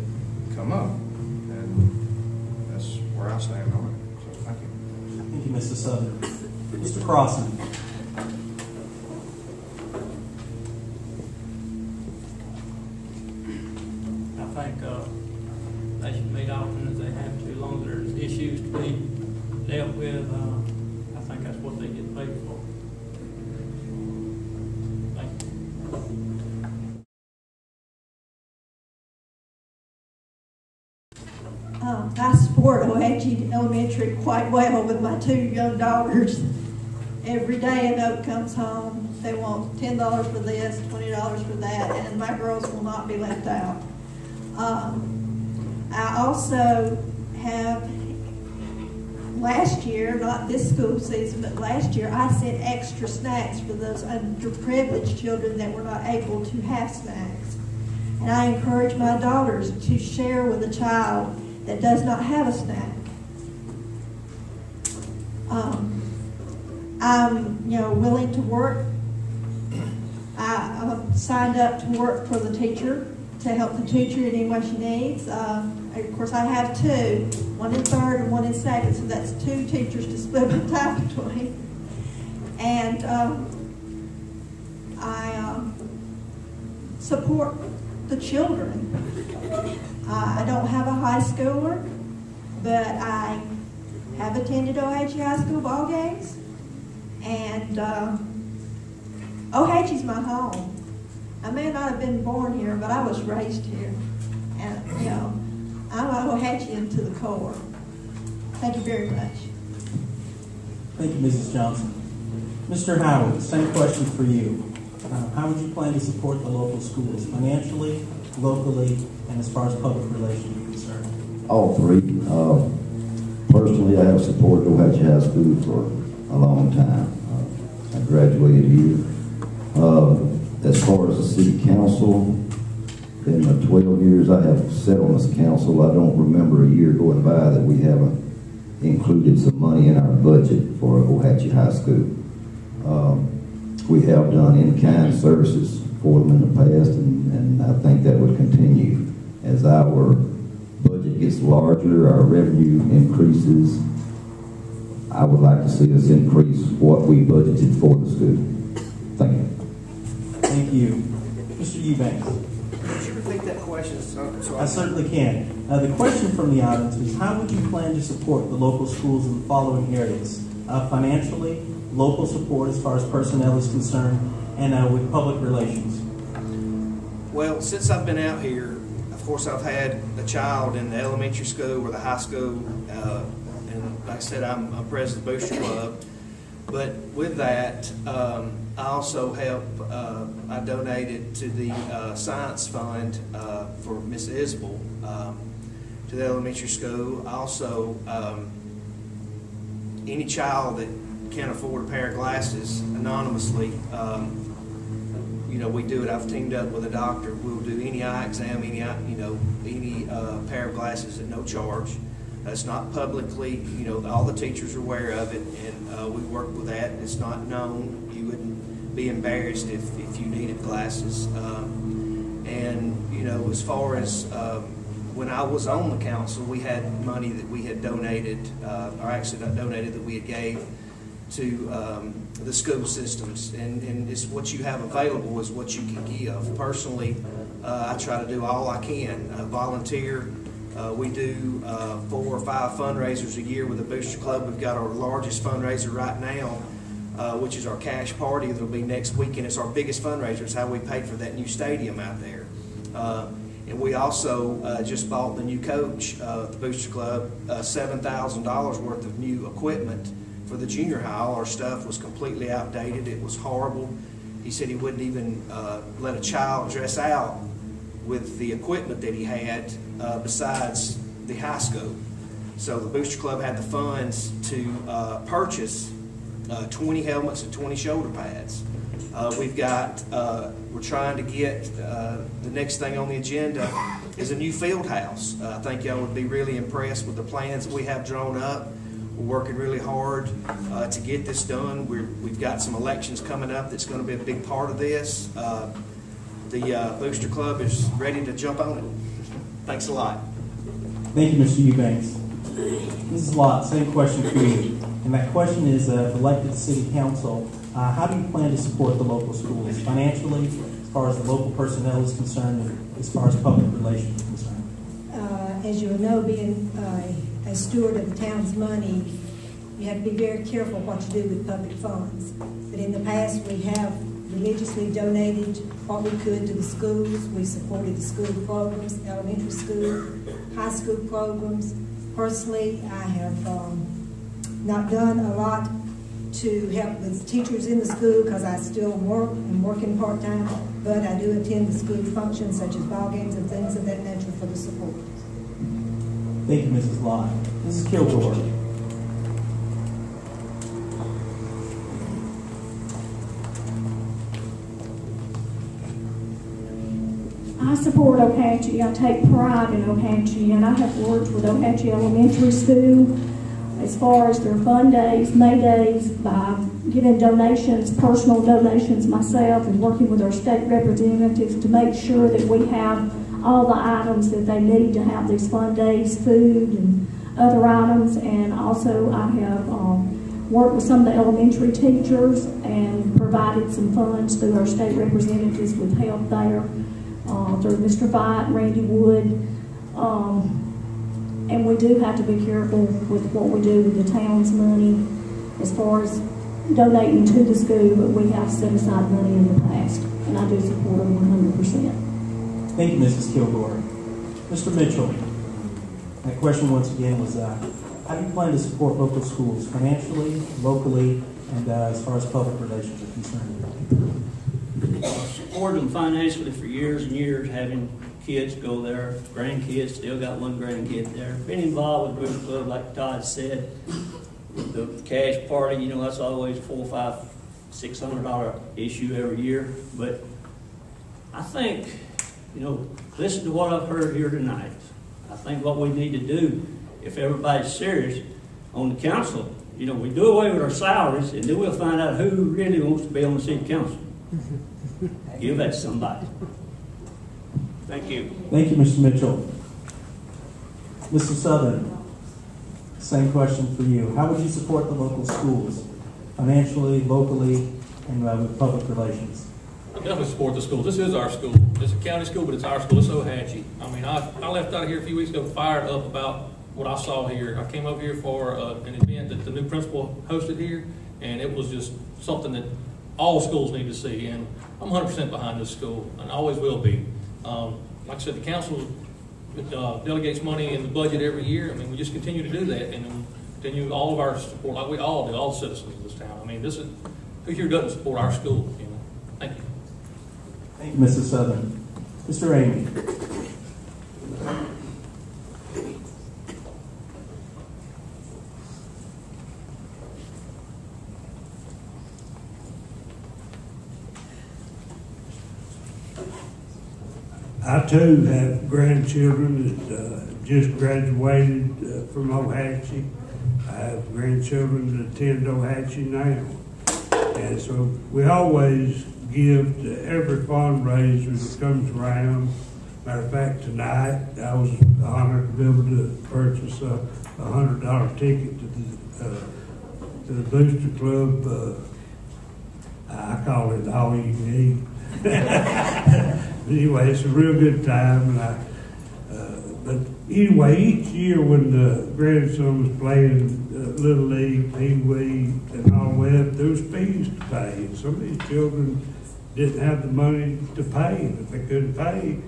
come up. And that's where I stand on it. So thank you. Thank you, Mr. Southern. Mr. Crosson. I think they should meet often as they have to, needs to be dealt with, I think that's what they get paid for. Thank you. I support Ohatchee Elementary quite well with my two young daughters. Every day a note comes home. They want $10 for this, $20 for that, and my girls will not be left out. I also have, last year, not this school season, but last year, I sent extra snacks for those underprivileged children that were not able to have snacks. And I encourage my daughters to share with a child that does not have a snack. I'm, willing to work. I signed up to work for the teacher to help the teacher in any way she needs. Of course, I have two, one in third and one in second, so that's two teachers to split my time between. And I support the children. I don't have a high schooler, but I have attended Ohatchee High School ball games, and Ohatchee's my home. I may not have been born here, but I was raised here, and I'm an Ohatcheean to the core. Thank you very much. Thank you, Mrs. Johnson. Mr. Howard, same question for you. How would you plan to support the local schools financially, locally, and as far as public relations are concerned? All three. Personally, I have supported Ohatchee High School for a long time. I graduated here. As far as the city council, in the 12 years I have sat on this council, I don't remember a year going by that we haven't included some money in our budget for Ohatchee High School. We have done in-kind services for them in the past, and I think that would continue. As our budget gets larger, our revenue increases, I would like to see us increase what we budgeted for the school. Thank you. Thank you. Mr. Eubanks. Could you repeat that question? I certainly can. The question from the audience is, how would you plan to support the local schools in the following areas? Financially, local support as far as personnel is concerned, and with public relations. Well, since I've been out here, of course, I've had a child in the elementary school or the high school, and like I said, I'm president of the Booster Club. But with that, I also help, I donated to the science fund for Miss Isbell to the elementary school. Also, any child that can't afford a pair of glasses anonymously, we do it. I've teamed up with a doctor. We'll do any eye exam, any pair of glasses at no charge. It's not publicly, all the teachers are aware of it, and we work with that. It's not known. You wouldn't be embarrassed if you needed glasses. As far as when I was on the council, we had money that we had donated, or actually not donated, that we had gave to the school systems, and it's what you have available is what you can give. Personally, I try to do all I can. Volunteer. We do 4 or 5 fundraisers a year with the Booster Club. We've got our largest fundraiser right now, which is our cash party. That'll be next weekend. It's our biggest fundraiser. It's how we paid for that new stadium out there. And we also just bought the new coach, the Booster Club, $7,000 worth of new equipment for the junior high. All our stuff was completely outdated. It was horrible. He said he wouldn't even let a child dress out with the equipment that he had besides the high school. So the Booster Club had the funds to purchase 20 helmets and 20 shoulder pads. We're trying to get, the next thing on the agenda is a new field house. I think y'all would be really impressed with the plans that we have drawn up. We're working really hard to get this done. We've got some elections coming up that's going to be a big part of this. The Booster Club is ready to jump on it. Thanks a lot. Thank you, Mr. Eubanks. Mrs. Lott, same question for you. And that question is, if elected to City Council, how do you plan to support the local schools financially, as far as the local personnel is concerned, and as far as public relations is concerned? As you know, being a steward of the town's money, you have to be very careful what you do with public funds. But in the past, we have religiously donated what we could to the schools. We supported the school programs, elementary school, high school programs. Personally, I have not done a lot to help with teachers in the school because I still work and working part-time, but I do attend the school functions such as ball games and things of that nature for the support. Thank you, Mrs. Lott. Mrs. Kilgore. I support Ohatchee. I take pride in Ohatchee, and I have worked with Ohatchee Elementary School as far as their fun days, May days, by giving donations, personal donations myself, and working with our state representatives to make sure that we have all the items that they need to have these fun days, food and other items. And also I have worked with some of the elementary teachers and provided some funds through our state representatives with help there. Through Mr. Fight, Randy Wood, and we do have to be careful with what we do with the town's money as far as donating to the school, but we have set aside money in the past, and I do support them 100%. Thank you, Mrs. Kilgore. Mr. Mitchell, my question once again was, how do you plan to support local schools financially, locally, and as far as public relations are concerned? Supported them financially for years and years, having kids go there, grandkids, still got one grandkid there. Been involved with Booster Club, like Todd said, with the cash party, you know, that's always a $400, $500, $600 issue every year. But I think, you know, listen to what I've heard here tonight. I think what we need to do, if everybody's serious on the council, you know, we do away with our salaries, and then we'll find out who really wants to be on the city council. Give that to somebody. Thank you. Thank you, Mr. Mitchell. Mr. Southard, same question for you. How would you support the local schools financially, locally, and with public relations? I definitely support the schools. This is our school. It's a county school, but it's our school. It's Ohatchee. I mean, I left out of here a few weeks ago fired up about what I saw here. I came over here for an event that the new principal hosted here, and it was just something that all schools need to see. And I'm 100% behind this school, and always will be. Like I said, the council delegates money in the budget every year. I mean, we just continue to do that, and continue all of our support, like we all do, all the citizens of this town. I mean, this is, who here doesn't support our school, you know? Thank you. Thank you, Mrs. Southern. Mr. Emigh. I too have grandchildren that just graduated from Ohatchee. I have grandchildren that attend Ohatchee now. And so we always give to every fundraiser that comes around. Matter of fact, tonight I was honored to be able to purchase a $100 ticket to the Booster Club. I call it all you can eat. Anyway, it's a real good time, and but anyway, each year when the grandson was playing Little League, Pee Wee, and all that, there was fees to pay, and some of these children didn't have the money to pay, and if they couldn't pay,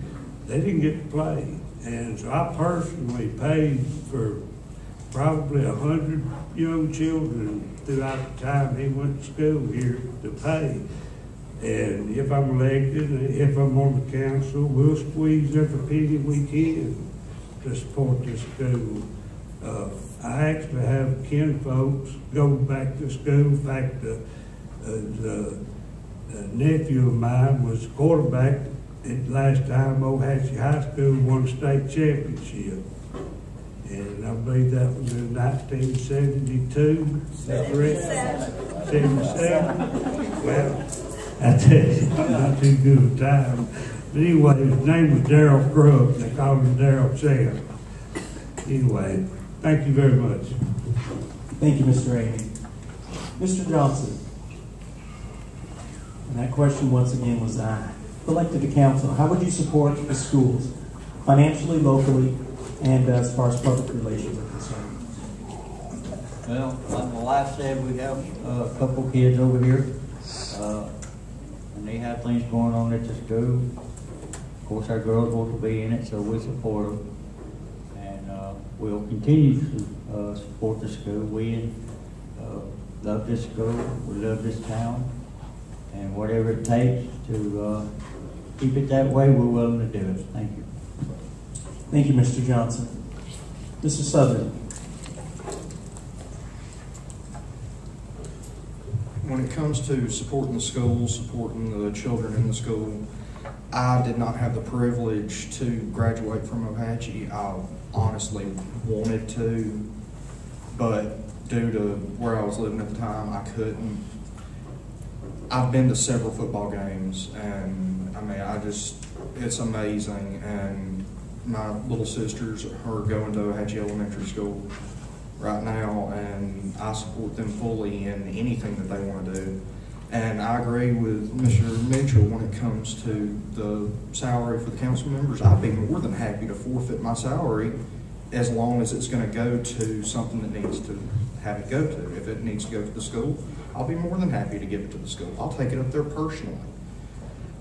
they didn't get to play. And so I personally paid for probably 100 young children throughout the time he went to school here to pay. And if I'm elected, if I'm on the council, we'll squeeze every penny we can to support this school. I actually have kin folks go back to school. In fact, the nephew of mine was quarterback at last time Ohatchee High School won state championship. And I believe that was in 1972. Is that correct? 77? Well, I tell you, not too good a time. But anyway, his name was Darryl Grubb. They called him Darryl Champ. Anyway, thank you very much. Thank you, Mr. Emigh. Mr. Johnson. And that question once again was, elected to council, how would you support the schools financially, locally, and as far as public relations are concerned? Well, like my wife said, we have a couple kids over here, and they have things going on at the school. Of course, our girls want to be in it, so we support them. And we'll continue to support the school. We love this school, we love this town, and whatever it takes to keep it that way, we're willing to do it. Thank you. Thank you, Mr. Johnson. Mr. Southard. When it comes to supporting the school, supporting the children in the school, I did not have the privilege to graduate from Ohatchee. I honestly wanted to, but due to where I was living at the time, I couldn't. I've been to several football games, and I mean, it's amazing. And my little sisters are going to Ohatchee Elementary School right now, and I support them fully in anything that they want to do. And I agree with Mr. Mitchell when it comes to the salary for the council members. I'd be more than happy to forfeit my salary as long as it's going to go to something that needs to have it go to. If it needs to go to the school, I'll be more than happy to give it to the school. I'll take it up there personally.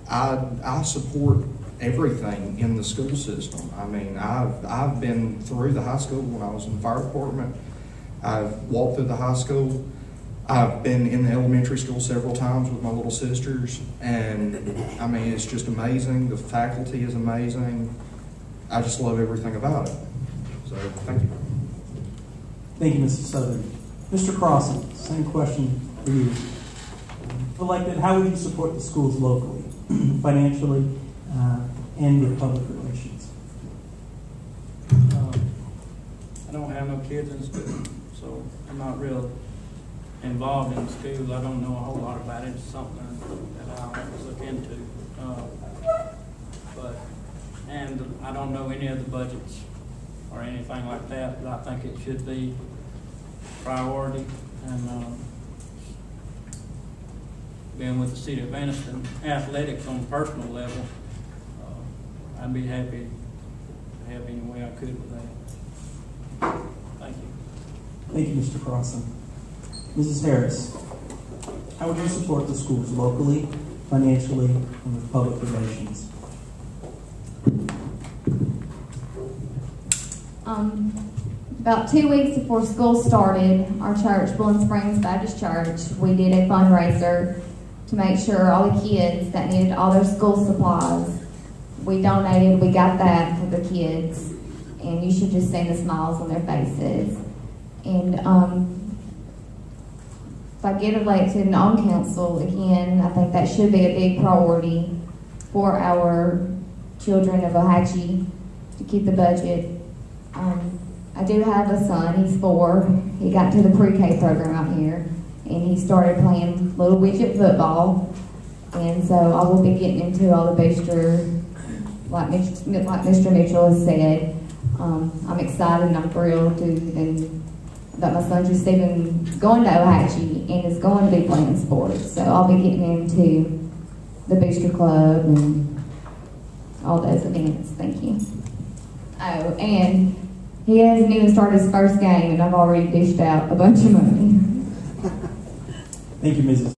I support everything in the school system. I mean, I've been through the high school when I was in the fire department. I've walked through the high school. I've been in the elementary school several times with my little sisters, and I mean, it's just amazing. The faculty is amazing. I just love everything about it. So, thank you. Thank you, Mr. Southard. Mr. Crosson, same question for you. If elected, how would you support the schools locally, financially, and with public relations? I don't have no kids in school, so I'm not real involved in school. I don't know a whole lot about it. It's something that I'll look into. And I don't know any of the budgets or anything like that, but I think it should be priority. And being with the city of Anniston, athletics on a personal level, I'd be happy to have any way I could with that. Thank you. Thank you, Mr. Crosson. Mrs. Harris, how would you support the schools locally, financially, and with public relations? About 2 weeks before school started, our church, Bowling Springs Baptist Church, we did a fundraiser to make sure all the kids that needed all their school supplies, we donated, we got that for the kids, and you should just see the smiles on their faces. And if I get elected on council again, I think that should be a big priority for our children of Ohatchee to keep the budget. I do have a son, he's 4. He got to the pre-K program out here, and he started playing little widget football. And so I will be getting into all the booster, like Mr. Mitchell has said. I'm excited and I'm thrilled that my son's just even going to Ohatchee and is going to be playing sports. So I'll be getting into the booster club and all those events. Thank you. Oh, and he hasn't even started his first game, and I've already dished out a bunch of money. Thank you, Mrs.